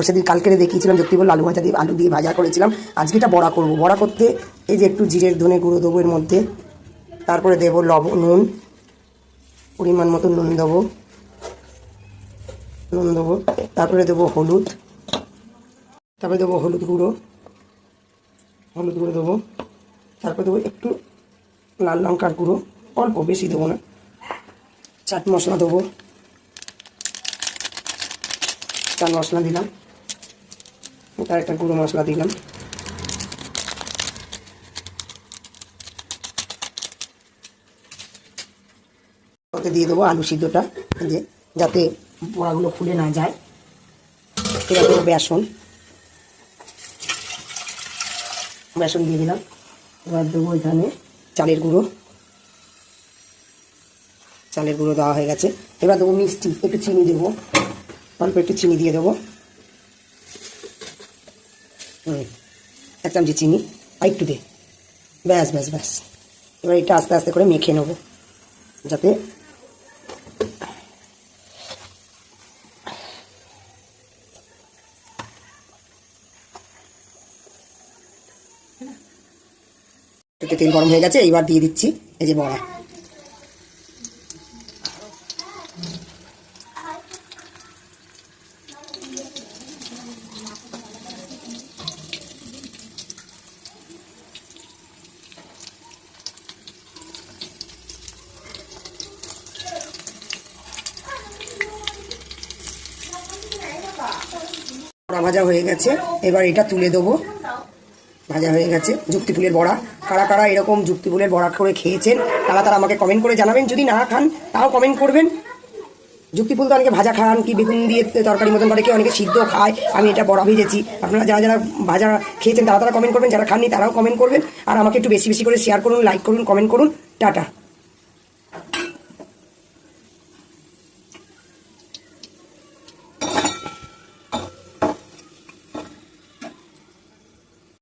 সেদিন কালকে দেখিয়েছিলাম যুক্তি বলল আলু ভাজা দিয়ে আলু দিয়ে ভাজা করেছিলাম। আজকে এটা বড়া করব। বড়া করতে এই যে একটু জিরের ধনে গুঁড়ো দেবো এর মধ্যে, তারপরে দেবো নুন, পরিমাণ মতো নুন দেবো, তারপরে দেবো হলুদ, তারপরে দেবো হলুদ গুঁড়ো দেবো, তারপরে দেবো একটু লাল লঙ্কার গুঁড়ো, অল্প, বেশি দেবো না। চাট মশলা দেবো, চাট মশলা দিলাম, তার একটা গুঁড়ো মশলা দিলাম, ওতে দিয়ে দেবো আলু সিদ্ধটা, যে যাতে বড়াগুলো ফুলে না যায়। এবার দেবো বেসন দিয়ে দিলাম। এবার দেবো এখানে চালের গুঁড়ো দেওয়া হয়ে গেছে। এবার দেবো মিষ্টি, একটু চিনি দেবো, অল্প একটু চিনি দিয়ে দেবো, 1 চামচি চিনি, আর একটু দে, ব্যাস। এবার এটা আস্তে আস্তে করে মেখে নেবো, যাতে তেল গরম হয়ে গেছে। এইবার দিয়ে দিচ্ছি এই যে বড়া। বড়া ভাজা হয়ে গেছে, এবার এটা তুলে দেবো। ভাজা হয়ে গেছে যুক্তি ফুলের বড়া। কারা কারা এরকম যুক্তি ফুলের বড়া করে খেয়েছেন তারা আমাকে কমেন্ট করে জানাবেন। যদি না খান তাও কমেন্ট করবেন। যুক্তি ফুল তো অনেকে ভাজা খান, কি বেগুন দিয়ে তরকারি মতন করে, কেউ অনেকে সিদ্ধ খায়। আমি এটা বড়া ভেজেছি। আপনারা যারা ভাজা খেয়েছেন তারা কমেন্ট করবেন, যারা খাননি তারাও কমেন্ট করবেন। আর আমাকে একটু বেশি বেশি করে শেয়ার করুন, লাইক করুন, কমেন্ট করুন। টাটা।